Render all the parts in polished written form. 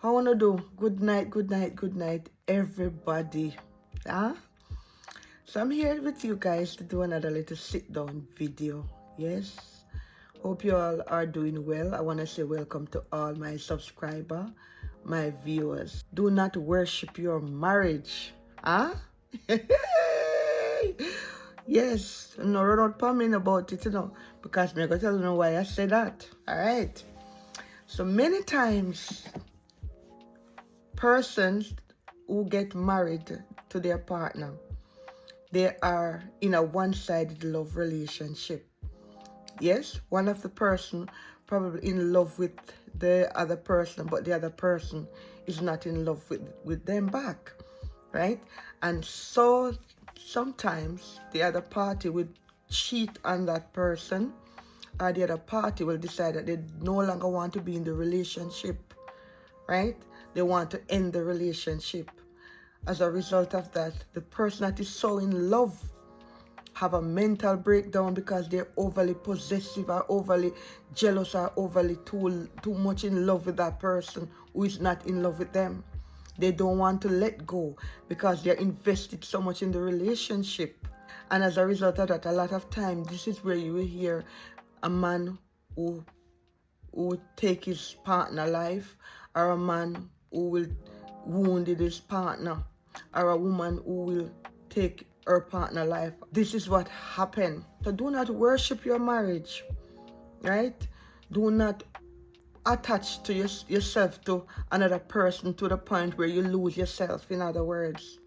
I want to do good night, everybody. Huh? So I'm here with you guys to do another little sit-down video. Yes. Hope you all are doing well. I want to say welcome to all my subscribers, my viewers. Do not worship your marriage. Huh? Yes. No, we're not palming about it, because I'm going to tell you why I say that. All right. So many times, persons who get married to their partner, they are in a one-sided love relationship. Yes, one of the person probably in love with the other person, but the other person is not in love with them back, right? And so sometimes the other party will cheat on that person, or the other party will decide that they no longer want to be in the relationship, right? They want to end the relationship. As a result of that, the person that is so in love have a mental breakdown because they're overly possessive or overly jealous or overly too much in love with that person who is not in love with them. They don't want to let go because they're invested so much in the relationship. And as a result of that, a lot of time, this is where you will hear a man who take his partner life, or a man who will wound his partner, or a woman who will take her partner life. This is what happened. So do not worship your marriage, right? Do not attach to yourself to another person to the point where you lose yourself, in other words,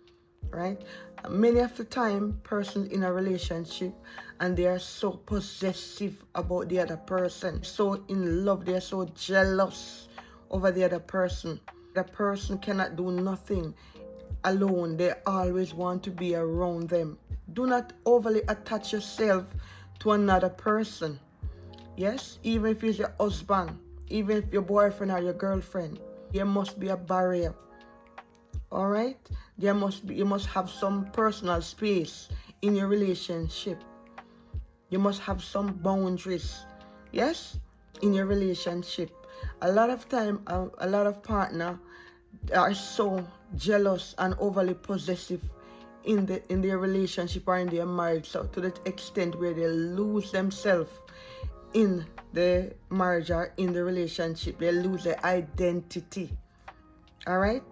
right? Many of the time, persons in a relationship and they are so possessive about the other person, so in love, they are so jealous over the other person. The person cannot do nothing alone. They always want to be around them. Do not overly attach yourself to another person. Yes, even if it's your husband, even if your boyfriend or your girlfriend, there must be a barrier. All right, you must have some personal space in your relationship. You must have some boundaries, yes, in your relationship. A lot of time, a lot of partner are so jealous and overly possessive in their relationship or in their marriage, so to the extent where they lose themselves in the marriage or in the relationship. They lose their identity. All right.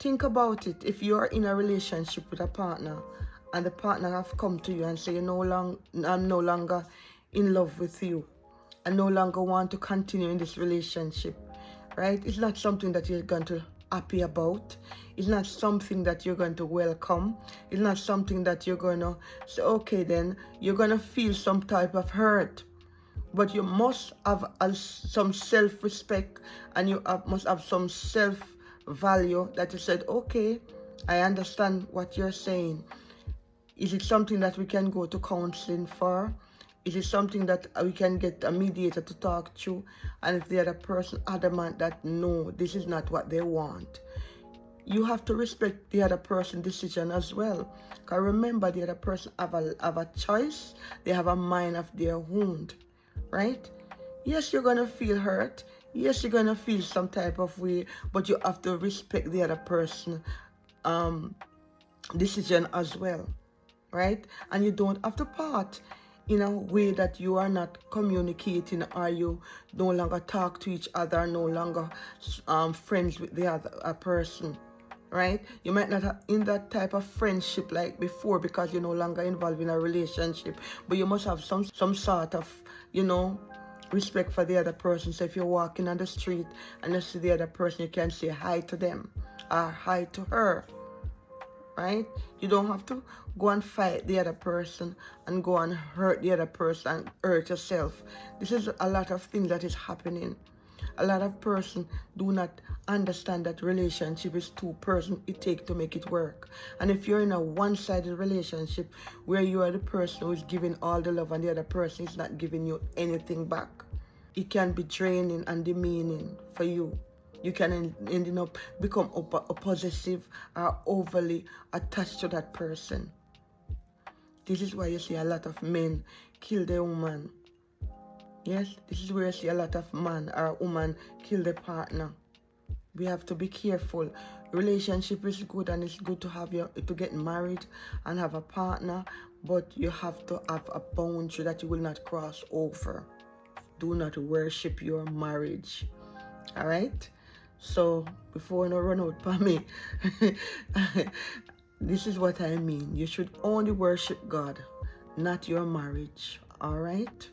Think about it. If you are in a relationship with a partner and the partner have come to you and say, I'm no longer in love with you, I no longer want to continue in this relationship, right? It's not something that you're going to happy about. It's not something that you're going to welcome. It's not something that you're going to say, okay, then you're going to feel some type of hurt. But you must have some self-respect, and you must have some self-value that you said, okay, I understand what you're saying. Is it something that we can go to counseling for? Is it something that we can get a mediator to talk to? And if the other person adamant that no, this is not what they want, you have to respect the other person's decision as well. Because remember, the other person have a choice. They have a mind of their own, right? Yes, you're going to feel hurt. Yes, you're going to feel some type of way, but you have to respect the other person's decision as well, right? And you don't have to part in a way that you are not communicating, or you no longer talk to each other, no longer friends with the other person, right? You might not have in that type of friendship like before because you're no longer involved in a relationship, but you must have some sort of, respect for the other person. So if you're walking on the street and you see the other person, you can say hi to them or hi to her, right? You don't have to go and fight the other person and go and hurt the other person and hurt yourself. This is a lot of things that is happening. A lot of persons do not understand that relationship is two persons it takes to make it work. And if you're in a one-sided relationship where you are the person who is giving all the love and the other person is not giving you anything back, it can be draining and demeaning for you. You can end up become possessive or overly attached to that person. This is why you see a lot of men kill their woman. Yes, this is where you see a lot of man or woman kill their partner. We have to be careful. Relationship is good, and it's good to have to get married and have a partner, but you have to have a boundary that you will not cross over. Do not worship your marriage. All right? So before I run out for me, this is what I mean. You should only worship God, not your marriage. All right?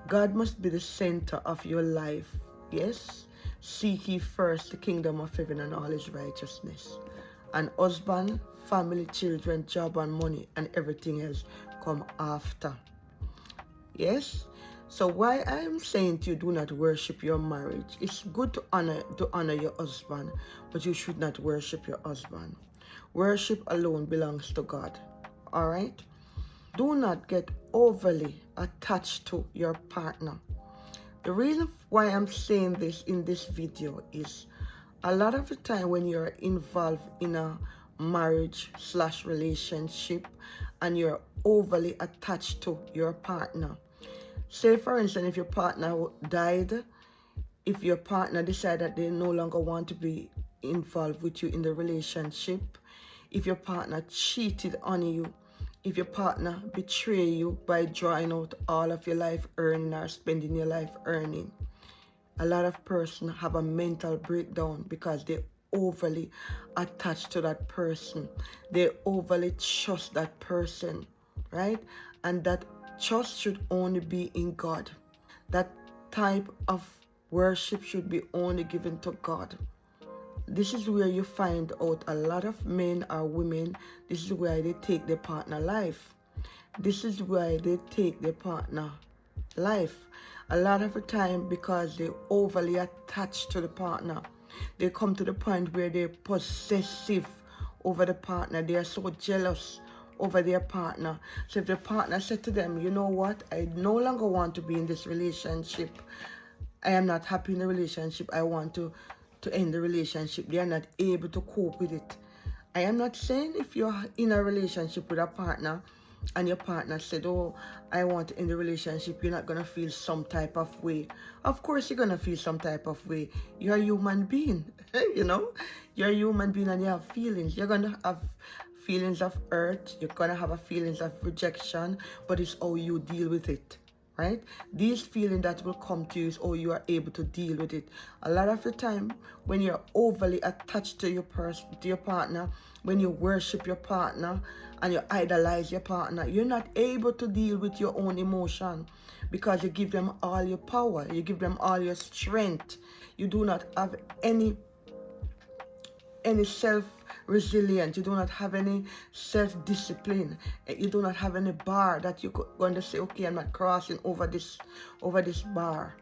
God must be the center of your life. Yes? Seek ye first the kingdom of heaven and all his righteousness. And husband, family, children, job, and money, and everything else come after. Yes? So why I am saying to you, do not worship your marriage. It's good to honor your husband, but you should not worship your husband. Worship alone belongs to God. All right? Do not get overly attached to your partner. The reason why I'm saying this in this video is a lot of the time when you're involved in a marriage/relationship and you're overly attached to your partner. Say for instance, if your partner died, if your partner decided that they no longer want to be involved with you in the relationship, if your partner cheated on you, if your partner betray you by drawing out all of your life earning or spending your life earning, a lot of persons have a mental breakdown because they overly attached to that person. They overly trust that person, right? And that trust should only be in God. That type of worship should be only given to God. This is where you find out a lot of men or women, this is why they take their partner life. This is why they take their partner life. A lot of the time because they overly attached to the partner. They come to the point where they're possessive over the partner. They are so jealous over their partner. So if the partner said to them, you know what, I no longer want to be in this relationship. I am not happy in the relationship. I want to end the relationship. They are not able to cope with it. I am not saying if you're in a relationship with a partner and your partner said, oh, I want to end the relationship, you're not going to feel some type of way. Of course you're going to feel some type of way. You're a human being, you know. You're a human being and you have feelings. You're going to have feelings of hurt. You're going to have a feelings of rejection, but it's how you deal with it. Right? These feelings that will come to you is how you are able to deal with it. A lot of the time, when you're overly attached to your partner, when you worship your partner and you idolize your partner, you're not able to deal with your own emotion because you give them all your power, you give them all your strength. You do not have any self-resilience. You do not have any self-discipline. You do not have any bar that you're going to say, okay, I'm not crossing over this bar.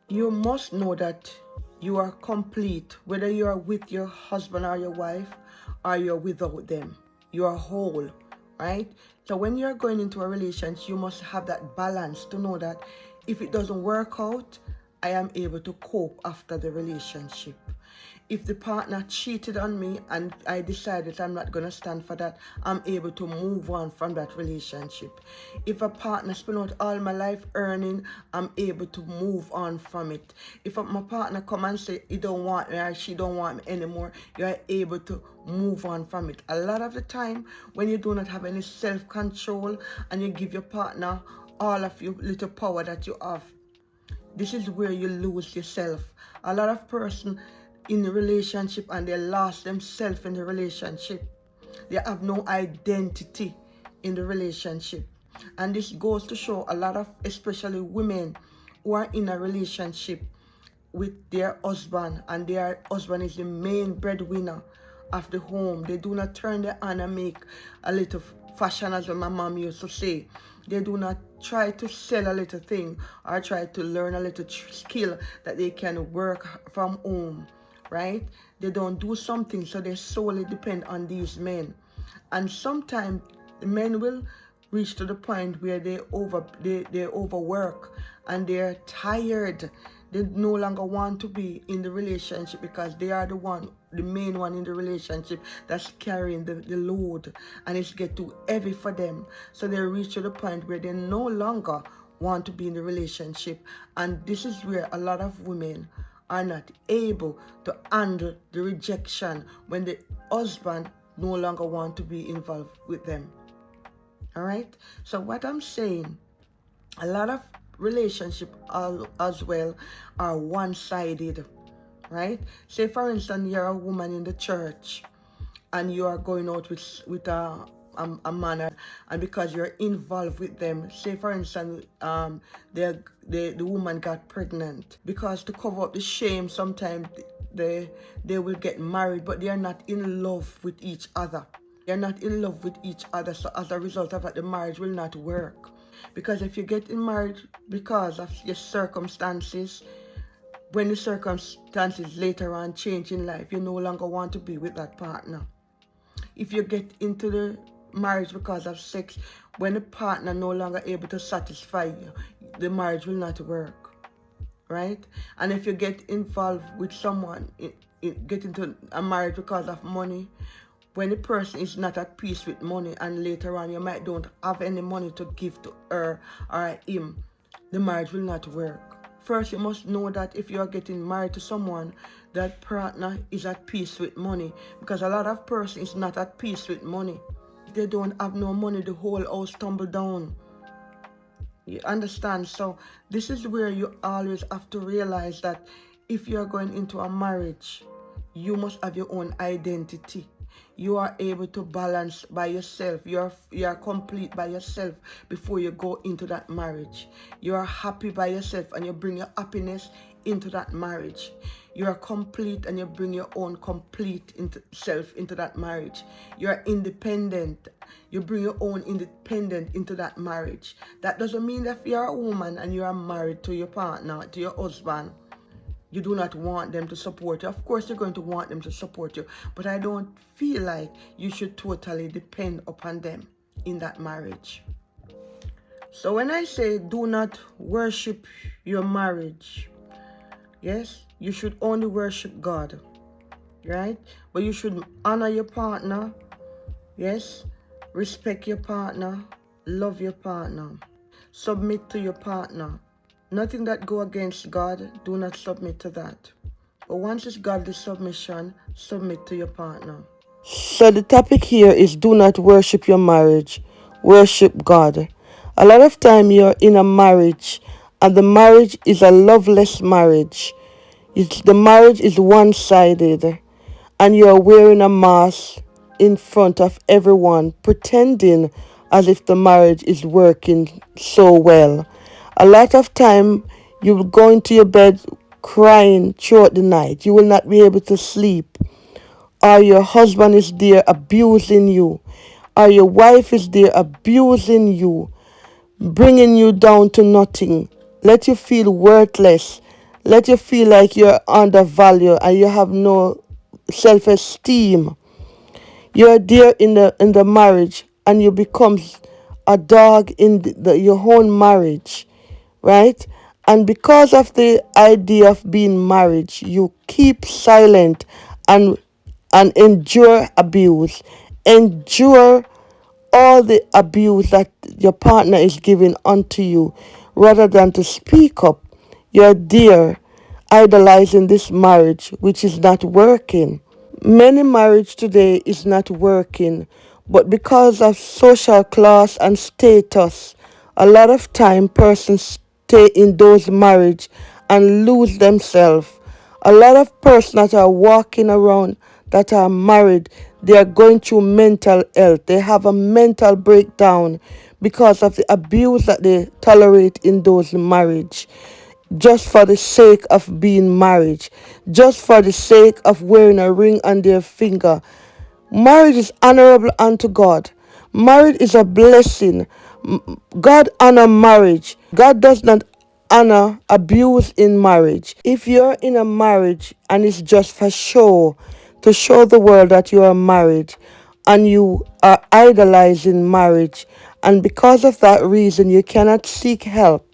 You must know that you are complete, whether you are with your husband or your wife or you're without them. You are whole, right? So when you're going into a relationship, you must have that balance to know that if it doesn't work out, I am able to cope after the relationship. If the partner cheated on me and I decided I'm not going to stand for that, I'm able to move on from that relationship. If a partner spent out all my life earning, I'm able to move on from it. If my partner come and say he don't want me or she don't want me anymore, you're able to move on from it. A lot of the time when you do not have any self-control and you give your partner all of your little power that you have, this is where you lose yourself. A lot of person in the relationship and they lost themselves in the relationship. They have no identity in the relationship. And this goes to show a lot of, especially women who are in a relationship with their husband and their husband is the main breadwinner of the home. They do not turn their hand and make a little fashion, as my mom used to say. They do not try to sell a little thing or try to learn a little skill that they can work from home, right? They don't do something, so they solely depend on these men. And sometimes men will reach to the point where they overwork and they're tired. They no longer want to be in the relationship because they are the main one in the relationship that's carrying the load, and it's get too heavy for them. So they reach to the point where they no longer want to be in the relationship. And this is where a lot of women are not able to handle the rejection when the husband no longer want to be involved with them. All right. So what I'm saying, a lot of relationship as well are one-sided, right? Say for instance, you're a woman in the church and you are going out with a man, and because you're involved with them, say for instance, the woman got pregnant, because to cover up the shame, sometimes they will get married, but they are not in love with each other. They're not in love with each other, so as a result of that, the marriage will not work. Because if you get married because of your circumstances, when the circumstances later on change in life, you no longer want to be with that partner. If you get into the marriage because of sex, when the partner no longer able to satisfy you, the marriage will not work, right? And if you get involved with someone, get into a marriage because of money, when the person is not at peace with money, and later on you might don't have any money to give to her or him, the marriage will not work. First, you must know that if you are getting married to someone, that partner is at peace with money, because a lot of persons is not at peace with money. If they don't have no money, the whole house tumble down. You understand? So this is where you always have to realize that if you are going into a marriage, you must have your own identity. You are able to balance by yourself. You are complete by yourself before you go into that marriage. You are happy by yourself and you bring your happiness into that marriage. You are complete and you bring your own complete self into that marriage. You are independent. You bring your own independent into that marriage. That doesn't mean that if you are a woman and you are married to your partner, to your husband, you do not want them to support you. Of course, you're going to want them to support you, but I don't feel like you should totally depend upon them in that marriage. So when I say do not worship your marriage, yes, you should only worship God, right? But you should honor your partner, yes, respect your partner, love your partner, submit to your partner. Nothing that go against God, do not submit to that. But once it's godly submission, submit to your partner. So the topic here is do not worship your marriage, worship God. A lot of time you're in a marriage and the marriage is a loveless marriage. The marriage is one-sided and you're wearing a mask in front of everyone, pretending as if the marriage is working so well. A lot of time you will go into your bed crying throughout the night. You will not be able to sleep. Or your husband is there abusing you. Or your wife is there abusing you, bringing you down to nothing. Let you feel worthless. Let you feel like you're undervalued and you have no self-esteem. You're there in the marriage and you become a dog in your own marriage, right? And because of the idea of being married, you keep silent and endure abuse, endure all the abuse that your partner is giving unto you, rather than to speak up. You're there idolizing this marriage, which is not working. Many marriage today is not working, but because of social class and status, a lot of time persons stay in those marriage and lose themselves. A lot of persons that are walking around that are married, they are going through mental health. They have a mental breakdown because of the abuse that they tolerate in those marriage, just for the sake of being married, just for the sake of wearing a ring on their finger. Marriage is honorable unto God. Marriage is a blessing. God honor marriage. God does not honor abuse in marriage. If you're in a marriage and it's just for show, to show the world that you are married, and you are idolizing marriage, and because of that reason you cannot seek help,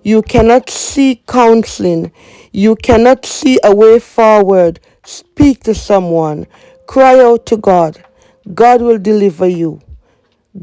you cannot seek counseling. You cannot see a way forward. Speak to someone. Cry out to God. God will deliver you.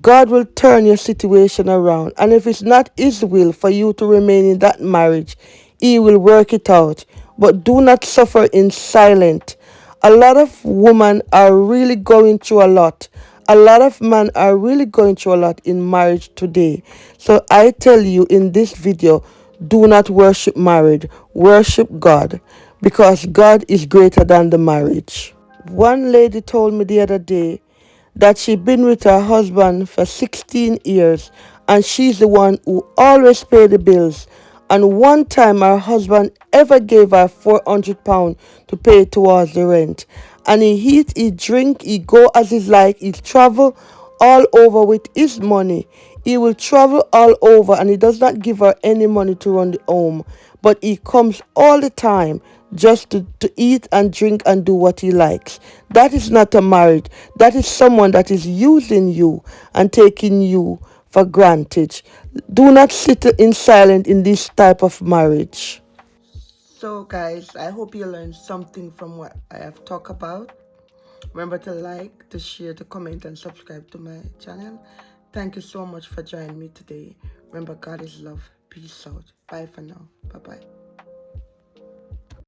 God will turn your situation around. And if it's not His will for you to remain in that marriage, He will work it out. but do not suffer in silence. A lot of women are really going through a lot. A lot of men are really going through a lot in marriage today. So I tell you in this video, do not worship marriage, worship God, because God is greater than the marriage. One lady told me the other day that she'd been with her husband for 16 years and she's the one who always paid the bills. And one time her husband ever gave her £400 to pay towards the rent. And he eat, he drink, he go as he's like, he travel all over with his money. He will travel all over and he does not give her any money to run the home. But he comes all the time just to eat and drink and do what he likes. That is not a marriage. That is someone that is using you and taking you for granted. Do not sit in silence in this type of marriage. So guys, I hope you learned something from what I have talked about. Remember to like, to share, to comment, and subscribe to my channel. Thank you so much for joining me today. Remember, God is love. Peace out. Bye for now. Bye-bye.